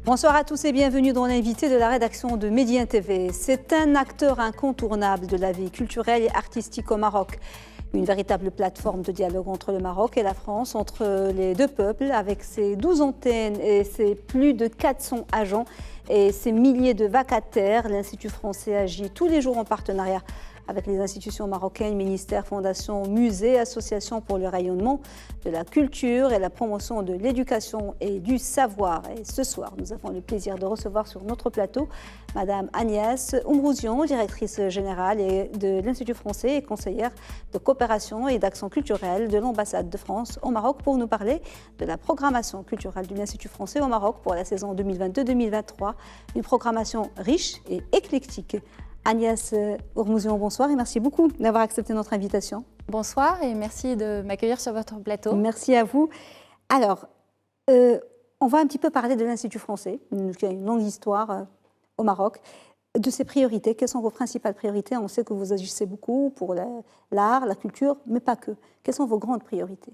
Bonsoir à tous et bienvenue dans l'invité de la rédaction de Médien TV. C'est un acteur incontournable de la vie culturelle et artistique au Maroc. Une véritable plateforme de dialogue entre le Maroc et la France, entre les deux peuples, avec ses 12 antennes et ses plus de 400 agents et ses milliers de vacataires. L'Institut français agit tous les jours en partenariat avec les institutions marocaines, ministères, fondations, musées, associations pour le rayonnement de la culture et la promotion de l'éducation et du savoir. Et ce soir, nous avons le plaisir de recevoir sur notre plateau Madame Agnès Oumbrouzian, directrice générale de l'Institut français et conseillère de coopération et d'action culturelle de l'ambassade de France au Maroc pour nous parler de la programmation culturelle de l'Institut français au Maroc pour la saison 2022-2023. Une programmation riche et éclectique. Agnès Oumbrouzian, bonsoir et merci beaucoup d'avoir accepté notre invitation. Bonsoir et merci de m'accueillir sur votre plateau. Merci à vous. Alors, on va un petit peu parler de l'Institut français, qui a une longue histoire au Maroc, de ses priorités. Quelles sont vos principales priorités? On sait que vous agissez beaucoup pour l'art, la culture, mais pas que. Quelles sont vos grandes priorités?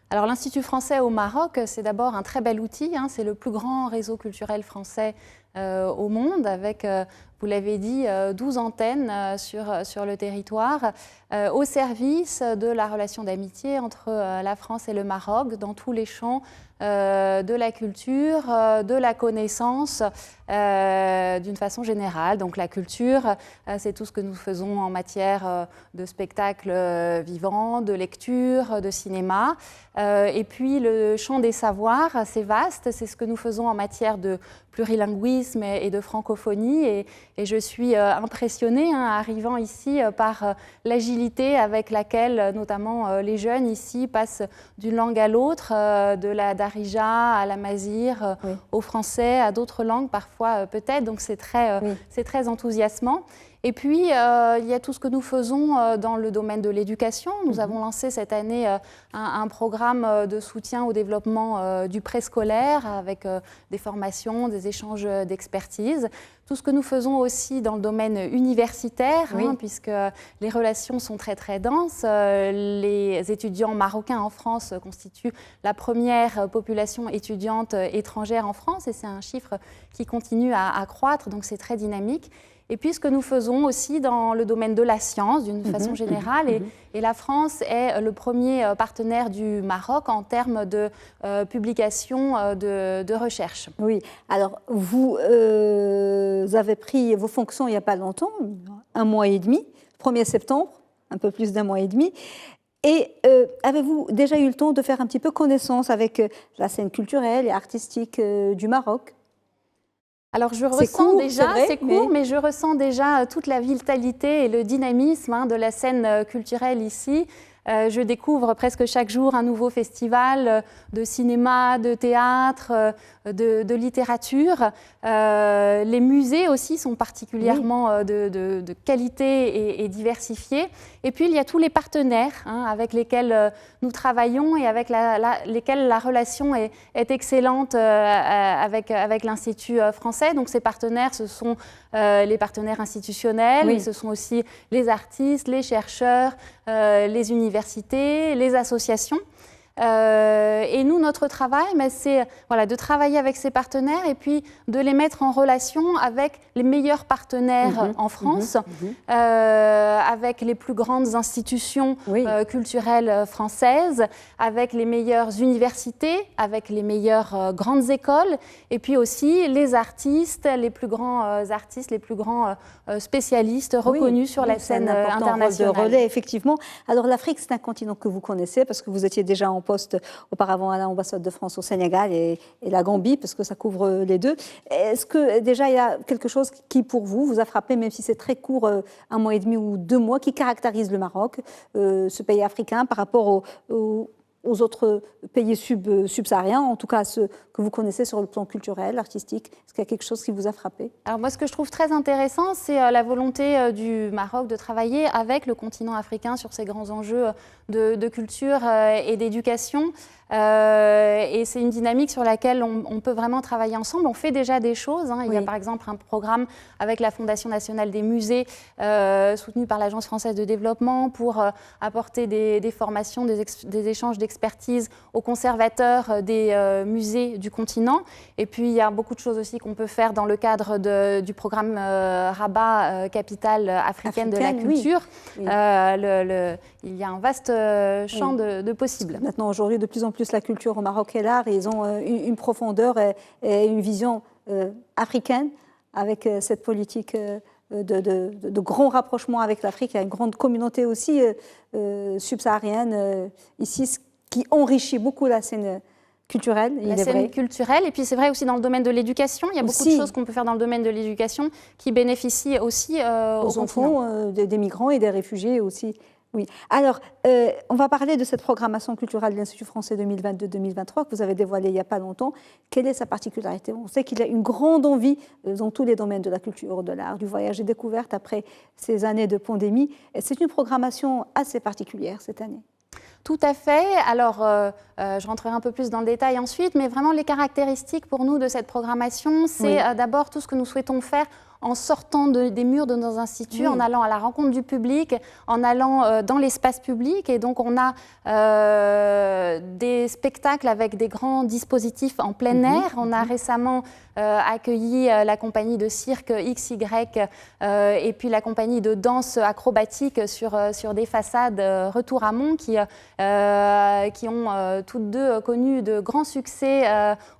Alors l'Institut français au Maroc, c'est d'abord un très bel outil. C'est le plus grand réseau culturel français au monde, avec, vous l'avez dit, 12 antennes sur le territoire, au service de la relation d'amitié entre la France et le Maroc, dans tous les champs de la culture, de la connaissance, d'une façon générale. Donc la culture, c'est tout ce que nous faisons en matière de spectacle vivant, de lecture, de cinéma. Et puis le champ des savoirs, c'est vaste, c'est ce que nous faisons en matière de plurilinguisme et de francophonie. Et je suis impressionnée, arrivant ici, par l'agilité avec laquelle, notamment, les jeunes ici passent d'une langue à l'autre, de la darija à la mazir, oui, au français, à d'autres langues parfois peut-être. Donc c'est très enthousiasmant. Et puis, il y a tout ce que nous faisons dans le domaine de l'éducation. Nous avons lancé cette année un programme de soutien au développement du préscolaire avec des formations, des échanges d'expertise. Tout ce que nous faisons aussi dans le domaine universitaire, oui, puisque les relations sont très denses. Les étudiants marocains en France constituent la première population étudiante étrangère en France et c'est un chiffre qui continue à croître, donc c'est très dynamique. Et puis ce que nous faisons aussi dans le domaine de la science, d'une façon générale, et la France est le premier partenaire du Maroc en termes de publication de recherche. Oui, alors vous avez pris vos fonctions il n'y a pas longtemps, un mois et demi, 1er septembre, un peu plus d'un mois et demi. Et avez-vous déjà eu le temps de faire un petit peu connaissance avec la scène culturelle et artistique du Maroc? Alors je ressens déjà, c'est court, mais je ressens déjà toute la vitalité et le dynamisme de la scène culturelle ici. Je découvre presque chaque jour un nouveau festival de cinéma, de théâtre, de littérature. Les musées aussi sont particulièrement de qualité et diversifiés. Et puis il y a tous les partenaires avec lesquels nous travaillons et avec lesquels la relation est excellente avec l'Institut français. Donc ces partenaires, ce sont les partenaires institutionnels, mais ce sont aussi les artistes, les chercheurs, les universités, les associations. Et nous, notre travail, c'est de travailler avec ces partenaires et puis de les mettre en relation avec les meilleurs partenaires en France, avec les plus grandes institutions culturelles françaises, avec les meilleures universités, avec les meilleures grandes écoles, et puis aussi les artistes, les plus grands spécialistes reconnus sur la scène internationale. De relais, effectivement. Alors l'Afrique, c'est un continent que vous connaissez parce que vous étiez déjà en poste auparavant à l'ambassade de France au Sénégal et la Gambie, parce que ça couvre les deux. Est-ce que déjà il y a quelque chose qui, pour vous, vous a frappé, même si c'est très court, un mois et demi ou 2 mois, qui caractérise le Maroc, ce pays africain, par rapport aux autres pays subsahariens, en tout cas ceux que vous connaissez sur le plan culturel, artistique? Est-ce qu'il y a quelque chose qui vous a frappé? Alors moi, ce que je trouve très intéressant, c'est la volonté du Maroc de travailler avec le continent africain sur ces grands enjeux de culture et d'éducation. Et c'est une dynamique sur laquelle on peut vraiment travailler ensemble. On fait déjà des choses. Il y a par exemple un programme avec la Fondation nationale des musées, soutenu par l'Agence française de développement, pour apporter des formations, des échanges d'expertise d'expertise aux conservateurs des musées du continent. Et puis, il y a beaucoup de choses aussi qu'on peut faire dans le cadre du programme Rabat, capitale africaine de la culture. Oui. Il y a un vaste champ de possibles. Maintenant, aujourd'hui, de plus en plus, la culture au Maroc et l'art, ils ont une profondeur et une vision africaine avec cette politique de grands rapprochements avec l'Afrique. Il y a une grande communauté aussi subsaharienne ici, ce qui enrichit beaucoup la scène culturelle. La scène culturelle, et puis c'est vrai aussi dans le domaine de l'éducation. Il y a beaucoup de choses qu'on peut faire dans le domaine de l'éducation qui bénéficient aussi aux enfants des migrants et des réfugiés aussi. Oui. Alors, on va parler de cette programmation culturelle de l'Institut français 2022-2023 que vous avez dévoilée il n'y a pas longtemps. Quelle est sa particularité? On sait qu'il y a une grande envie dans tous les domaines de la culture, de l'art, du voyage et découverte après ces années de pandémie. C'est une programmation assez particulière cette année. Tout à fait. Alors, je rentrerai un peu plus dans le détail ensuite, mais vraiment les caractéristiques pour nous de cette programmation, c'est d'abord tout ce que nous souhaitons faire en sortant des murs de nos instituts, en allant à la rencontre du public, en allant dans l'espace public. Et donc, on a des spectacles avec des grands dispositifs en plein air. On a récemment accueilli la compagnie de cirque XY et puis la compagnie de danse acrobatique sur des façades Retour à Mont qui ont toutes deux connu de grands succès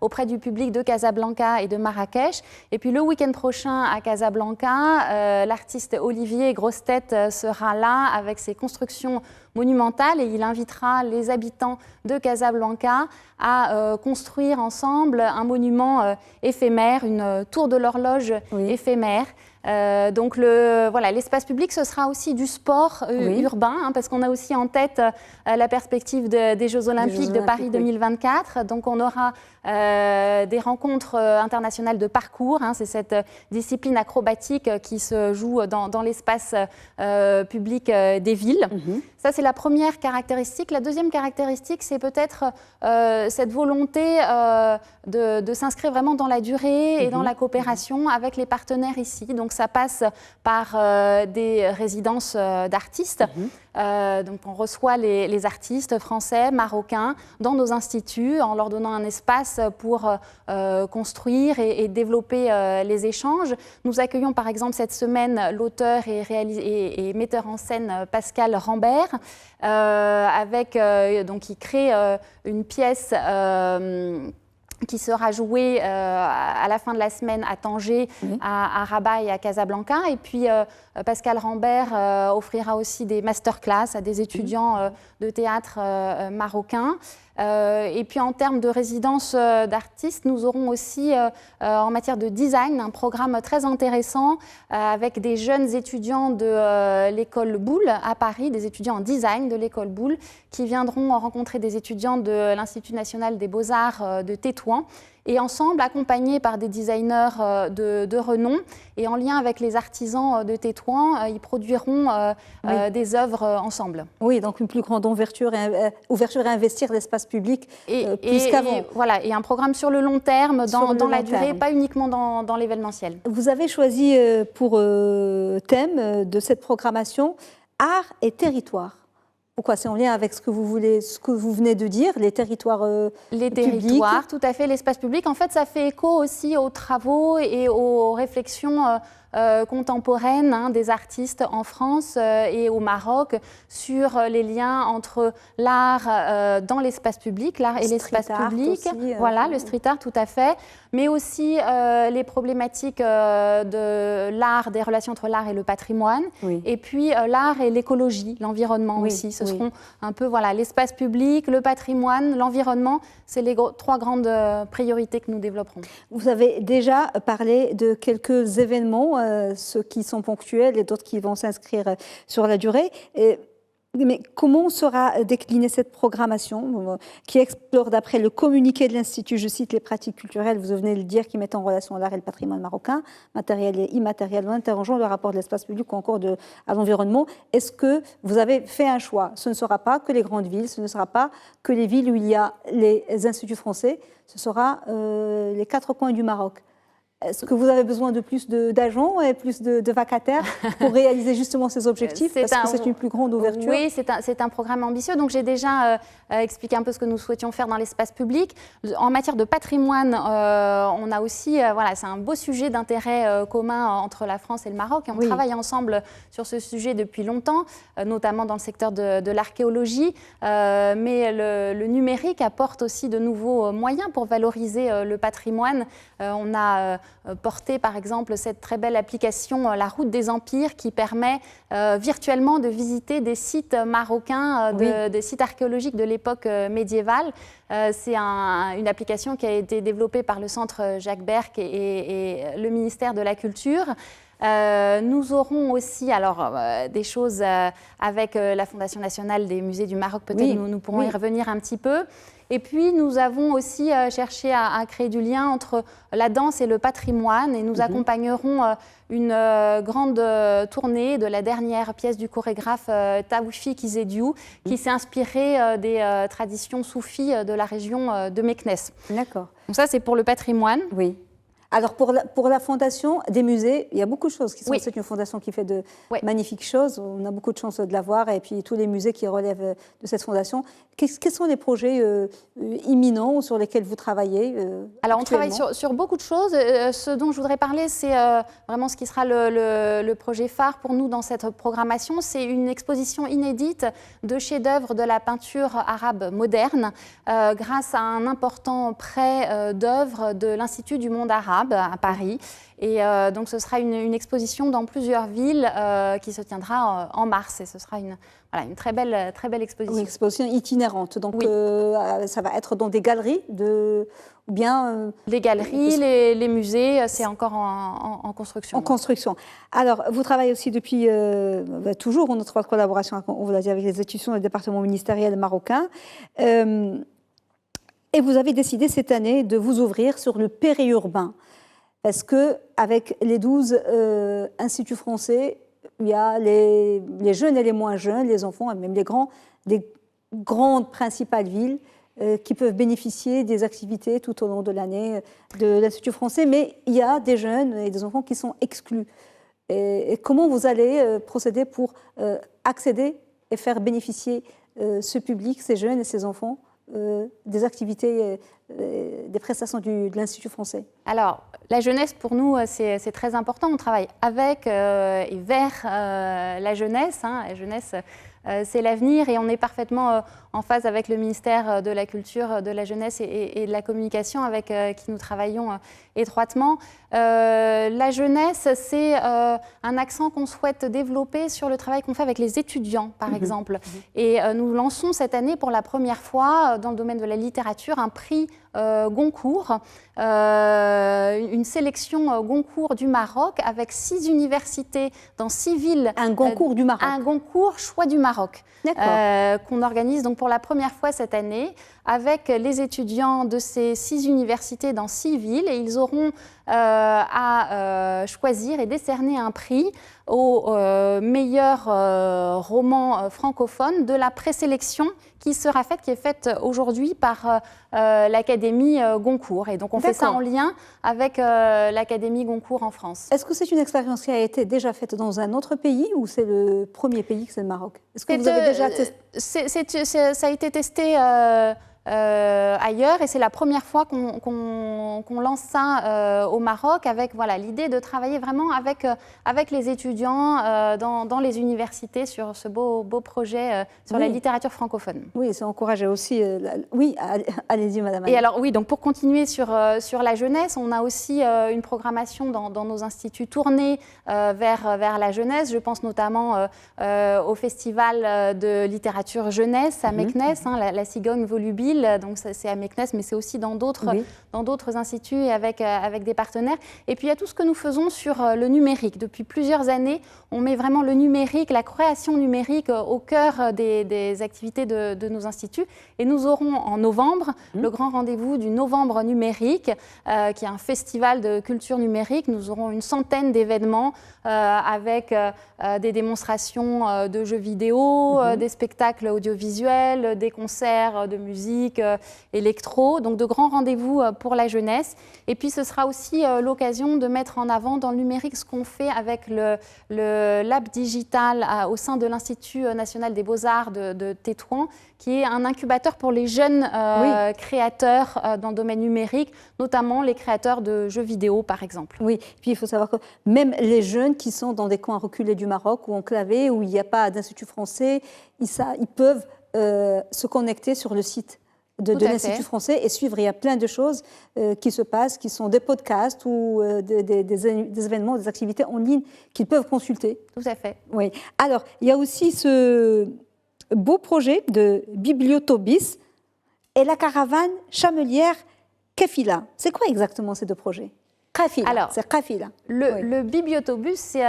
auprès du public de Casablanca et de Marrakech. Et puis le week-end prochain à Casablanca, l'artiste Olivier Grossetête sera là avec ses constructions monumentales et il invitera les habitants de Casablanca à construire ensemble un monument éphémère, une tour de l'horloge éphémère. Donc l'espace public, ce sera aussi du sport urbain, parce qu'on a aussi en tête la perspective des Jeux Olympiques de Paris 2024. Donc on aura des rencontres internationales de parcours. C'est cette discipline acrobatique qui se joue dans l'espace public des villes. Ça, c'est la première caractéristique. La deuxième caractéristique, c'est peut-être cette volonté de s'inscrire vraiment dans la durée et dans la coopération avec les partenaires ici. Donc ça passe par des résidences d'artistes. Donc on reçoit les artistes français, marocains dans nos instituts en leur donnant un espace pour construire et développer les échanges. Nous accueillons par exemple cette semaine l'auteur et metteur en scène Pascal Rambert qui crée une pièce qui sera jouée à la fin de la semaine à Tanger, à Rabat et à Casablanca. Et puis Pascal Rambert offrira aussi des masterclass à des étudiants de théâtre marocains. Et puis en termes de résidence d'artistes, nous aurons aussi en matière de design un programme très intéressant avec des jeunes étudiants de l'école Boulle à Paris, des étudiants en design de l'école Boulle qui viendront rencontrer des étudiants de l'Institut national des beaux-arts de Tétouan. Et ensemble, accompagnés par des designers de renom et en lien avec les artisans de Tétouan, ils produiront des œuvres ensemble. Oui, donc une plus grande ouverture et investir l'espace public plus qu'avant. Et un programme sur le long terme, dans la durée, pas uniquement dans l'événementiel. Vous avez choisi pour thème de cette programmation art et territoire. Pourquoi? C'est en lien avec ce que vous venez de dire, les territoires Les territoires, publics. Tout à fait, l'espace public. En fait, ça fait écho aussi aux travaux et aux réflexions contemporaines des artistes en France et au Maroc sur les liens entre l'art dans l'espace public, l'art et l'espace public. Aussi, le street art, tout à fait. Mais aussi les problématiques de l'art, des relations entre l'art et le patrimoine. Et puis l'art et l'écologie, l'environnement aussi. Ce seront un peu l'espace public, le patrimoine, l'environnement. C'est les trois grandes priorités que nous développerons. Vous avez déjà parlé de quelques événements, ceux qui sont ponctuels et d'autres qui vont s'inscrire sur la durée. Mais comment sera déclinée cette programmation qui explore, d'après le communiqué de l'Institut, je cite, les pratiques culturelles, vous venez de le dire, qui mettent en relation l'art et le patrimoine marocain, matériel et immatériel, en interrogeant le rapport de l'espace public ou encore à l'environnement. Est-ce que vous avez fait un choix? Ce ne sera pas que les grandes villes, ce ne sera pas que les villes où il y a les instituts français, ce sera les quatre coins du Maroc. Est-ce que vous avez besoin de plus d'agents et plus de vacataires pour réaliser justement ces objectifs? Parce que c'est une plus grande ouverture. Oui, c'est un programme ambitieux. Donc j'ai déjà expliqué un peu ce que nous souhaitions faire dans l'espace public. En matière de patrimoine, on a aussi, voilà, c'est un beau sujet d'intérêt commun entre la France et le Maroc. Et on travaille ensemble sur ce sujet depuis longtemps, notamment dans le secteur de l'archéologie. Mais le numérique apporte aussi de nouveaux moyens pour valoriser le patrimoine. On a porté par exemple cette très belle application La Route des Empires qui permet virtuellement de visiter des sites marocains, des sites archéologiques de l'époque médiévale. C'est une application qui a été développée par le Centre Jacques Berck et le ministère de la Culture. Nous aurons aussi des choses avec la Fondation nationale des musées du Maroc, peut-être nous pourrons y revenir un petit peu. Et puis nous avons aussi cherché à créer du lien entre la danse et le patrimoine et nous accompagnerons une grande tournée de la dernière pièce du chorégraphe Tawfik Izediou qui s'est inspiré des traditions soufis de la région de Meknès. D'accord. Donc ça c'est pour le patrimoine. Oui. Alors pour la Fondation des musées, il y a beaucoup de choses qui sont. C'est une fondation qui fait de magnifiques choses. On a beaucoup de chance de l'avoir et puis tous les musées qui relèvent de cette fondation. Quels sont les projets imminents sur lesquels vous travaillez Alors on travaille sur beaucoup de choses. Ce dont je voudrais parler, c'est vraiment ce qui sera le projet phare pour nous dans cette programmation. C'est une exposition inédite de chefs-d'œuvre de la peinture arabe moderne grâce à un important prêt d'œuvres de l'Institut du monde arabe à Paris. Et donc ce sera une exposition dans plusieurs villes qui se tiendra en mars. Et ce sera une très belle exposition. Une exposition itinérante. Donc ça va être dans des galeries ou bien les galeries, les musées, c'est encore en construction. En construction. Alors, vous travaillez aussi depuis toujours en étroite collaboration, on vous l'a dit, avec les institutions et le département ministériel marocain. Et vous avez décidé cette année de vous ouvrir sur le périurbain. Parce qu'avec les 12 instituts français, il y a les jeunes et les moins jeunes, les enfants et même les grands, des grandes principales villes qui peuvent bénéficier des activités tout au long de l'année de l'Institut français. Mais il y a des jeunes et des enfants qui sont exclus. Et comment vous allez procéder pour accéder et faire bénéficier ce public, ces jeunes et ces enfants, des activités, des prestations de l'Institut français? Alors, la jeunesse, pour nous, c'est très important. On travaille avec et vers la jeunesse. La jeunesse, c'est l'avenir et on est parfaitement en phase avec le ministère de la Culture, de la Jeunesse et de la Communication avec qui nous travaillons étroitement. La jeunesse, c'est un accent qu'on souhaite développer sur le travail qu'on fait avec les étudiants, par exemple. Et nous lançons cette année pour la première fois dans le domaine de la littérature un prix Goncourt, une sélection Goncourt du Maroc avec 6 universités dans 6 villes. Un Goncourt du Maroc. Un Goncourt choix du Maroc qu'on organise donc pour la première fois cette année avec les étudiants de ces 6 universités dans 6 villes et ils auront à choisir et décerner un prix au meilleur roman francophone de la présélection qui est faite aujourd'hui par l'Académie Goncourt. Et donc on fait ça en lien avec l'Académie Goncourt en France. Est-ce que c'est une expérience qui a été déjà faite dans un autre pays ou c'est le premier pays que c'est le Maroc? Est-ce que vous avez déjà testé? Ça a été testé ailleurs et c'est la première fois qu'on lance ça au Maroc avec l'idée de travailler vraiment avec les étudiants dans les universités sur ce beau projet sur la littérature francophone. Oui, c'est encouragé aussi. Oui, allez-y madame. Et alors oui, donc pour continuer sur la jeunesse, on a aussi une programmation dans nos instituts tournée vers la jeunesse. Je pense notamment au festival de littérature jeunesse à Meknès, la cigogne volubile. Donc c'est à Meknès, mais c'est aussi dans d'autres instituts et avec des partenaires. Et puis il y a tout ce que nous faisons sur le numérique. Depuis plusieurs années, on met vraiment le numérique, la création numérique au cœur des activités de nos instituts. Et nous aurons en novembre le grand rendez-vous du Novembre numérique, qui est un festival de culture numérique. Nous aurons une centaine d'événements avec des démonstrations de jeux vidéo, des spectacles audiovisuels, des concerts de musique, musique électro, donc de grands rendez-vous pour la jeunesse. Et puis ce sera aussi l'occasion de mettre en avant dans le numérique ce qu'on fait avec le lab digital au sein de l'Institut national des beaux-arts de Tétouan, qui est un incubateur pour les jeunes créateurs dans le domaine numérique, notamment les créateurs de jeux vidéo, par exemple. Oui, puis il faut savoir que même les jeunes qui sont dans des coins reculés du Maroc ou enclavés, où il n'y a pas d'Institut français, ils peuvent se connecter sur le site de l'Institut français et suivre. Il y a plein de choses qui se passent, qui sont des podcasts ou des événements, des activités en ligne qu'ils peuvent consulter. Tout à fait. Oui. Alors, il y a aussi ce beau projet de Bibliotobis et la caravane chamelière Kafila. C'est quoi exactement ces deux projets? Kafila, alors, c'est Kafila. Le Bibliotobus, c'est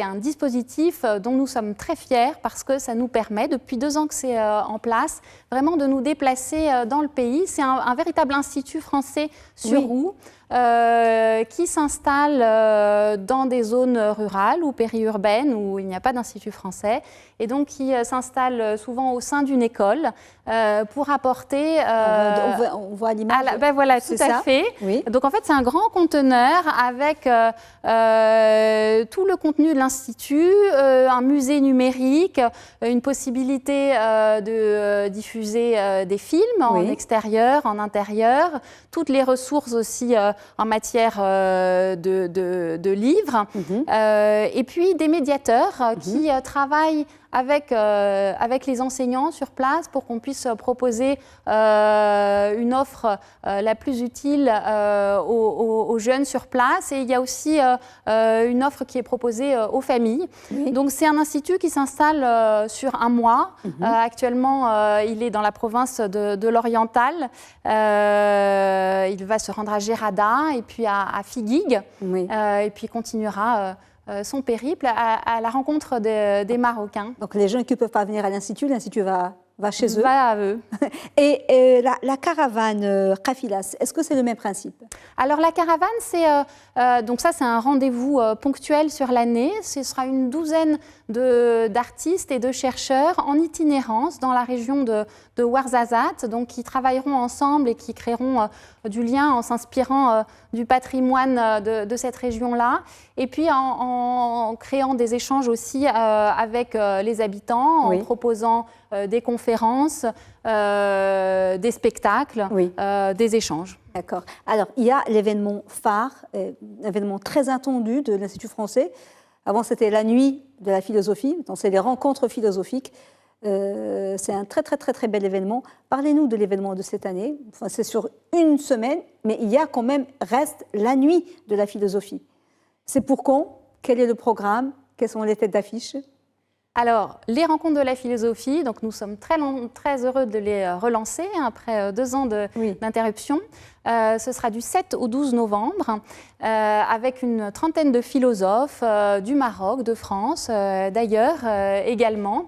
un dispositif dont nous sommes très fiers parce que ça nous permet, depuis 2 ans que c'est en place, vraiment de nous déplacer dans le pays. C'est un véritable institut français sur roue qui s'installe dans des zones rurales ou périurbaines où il n'y a pas d'institut français et donc qui s'installe souvent au sein d'une école pour apporter… on voit l'image. Ben voilà, tout à fait. Oui. Donc en fait, c'est un grand conteneur avec tout le contenu de l'Institut, un musée numérique, une possibilité de diffuser des films en extérieur, en intérieur, toutes les ressources aussi en matière de livres, et puis des médiateurs qui travaillent avec les enseignants sur place pour qu'on puisse proposer une offre la plus utile aux jeunes sur place. Et il y a aussi une offre qui est proposée aux familles. Donc c'est un institut qui s'installe sur 1 mois. Actuellement, il est dans la province de l'Oriental. Il va se rendre à Gerada et puis à Figuig. Et puis continuera son périple à la rencontre des Marocains. Donc les jeunes qui ne peuvent pas venir à l'Institut va chez eux. Va à eux. Et la caravane Kafila, est-ce que c'est le même principe? Alors la caravane, donc ça c'est un rendez-vous ponctuel sur l'année. Ce sera une douzaine d'artistes et de chercheurs en itinérance dans la région de Ouarzazate, donc qui travailleront ensemble et qui créeront du lien en s'inspirant du patrimoine de cette région-là, et puis en créant des échanges aussi avec les habitants, en proposant des conférences, des spectacles, des échanges. D'accord. Alors, il y a l'événement phare, l'événement très attendu de l'Institut français. Avant, c'était la nuit de la philosophie, donc c'est les rencontres philosophiques. C'est un très, très, très, très bel événement. Parlez-nous de l'événement de cette année. Enfin, c'est sur 1 semaine, mais il y a quand même, reste la nuit de la philosophie. C'est pour quand? Quel est le programme? Quelles sont les têtes d'affiche? Alors, les rencontres de la philosophie, donc nous sommes très heureux de les relancer après 2 ans d'interruption. Ce sera du 7 au 12 novembre avec une trentaine de philosophes du Maroc, de France, d'ailleurs également.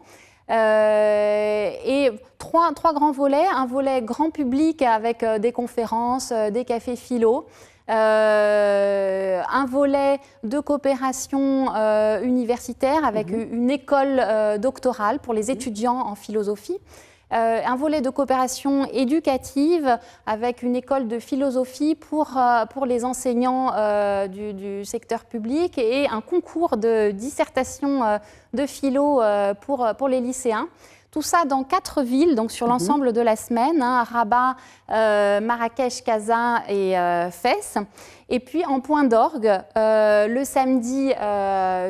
Et trois grands volets, un volet grand public avec des conférences, des cafés philo, un volet de coopération universitaire avec une école doctorale pour les étudiants en philosophie, un volet de coopération éducative avec une école de philosophie pour les enseignants du secteur public et un concours de dissertation de philo pour les lycéens. Tout ça dans 4 villes, donc sur l'ensemble de la semaine, Rabat, Marrakech, Casa et Fès. Et puis en point d'orgue, le samedi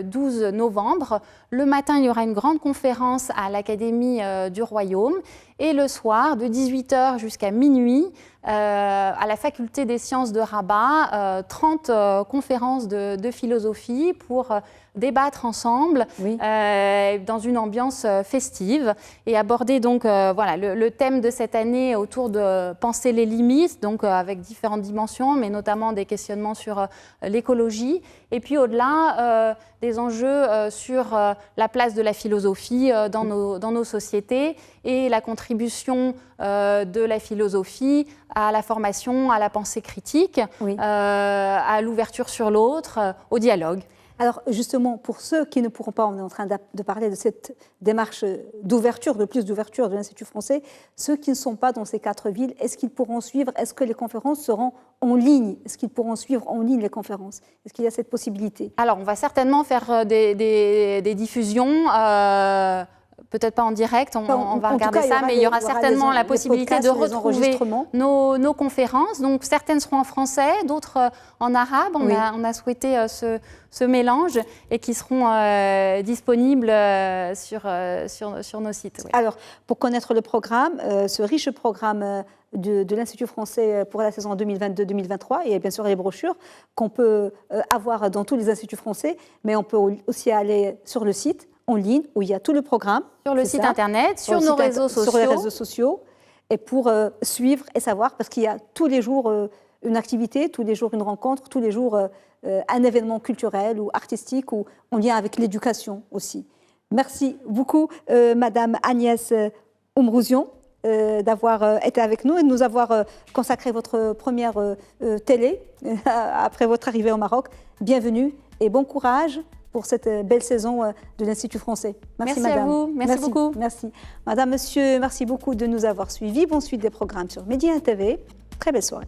12 novembre, le matin, il y aura une grande conférence à l'Académie du Royaume. Et le soir, de 18h jusqu'à minuit, à la Faculté des sciences de Rabat, 30 conférences de philosophie pour débattre ensemble dans une ambiance festive et aborder donc le thème de cette année autour de penser les limites, donc avec différentes dimensions, mais notamment des questionnements sur l'écologie, et puis au-delà des enjeux sur la place de la philosophie dans nos sociétés et la contribution de la philosophie à la formation, à la pensée critique, à l'ouverture sur l'autre, au dialogue. Alors justement, pour ceux qui ne pourront pas, on est en train de parler de cette démarche d'ouverture, de plus d'ouverture de l'Institut français, ceux qui ne sont pas dans ces 4 villes, est-ce qu'ils pourront suivre, est-ce que les conférences seront en ligne? Est-ce qu'ils pourront suivre en ligne les conférences? Est-ce qu'il y a cette possibilité? Alors, on va certainement faire des diffusions. Peut-être pas en direct, on va regarder ça, mais il y aura certainement la possibilité de retrouver nos conférences. Donc certaines seront en français, d'autres en arabe. On a souhaité ce mélange et qui seront disponibles sur nos sites. Oui. Alors, pour connaître le programme, ce riche programme de l'Institut français pour la saison 2022-2023, et bien sûr les brochures qu'on peut avoir dans tous les instituts français, mais on peut aussi aller sur le site en ligne où il y a tout le programme. Sur le site internet, sur nos réseaux sociaux. Sur les réseaux sociaux, et pour suivre et savoir, parce qu'il y a tous les jours une activité, tous les jours une rencontre, tous les jours un événement culturel ou artistique ou en lien avec l'éducation aussi. Merci beaucoup, Madame Agnès Oumrouzian, d'avoir été avec nous et de nous avoir consacré votre première télé après votre arrivée au Maroc. Bienvenue et bon courage pour cette belle saison de l'Institut français. Merci madame. À vous, merci beaucoup. Merci. Madame, monsieur, merci beaucoup de nous avoir suivis. Bonne suite des programmes sur Média TV. Très belle soirée.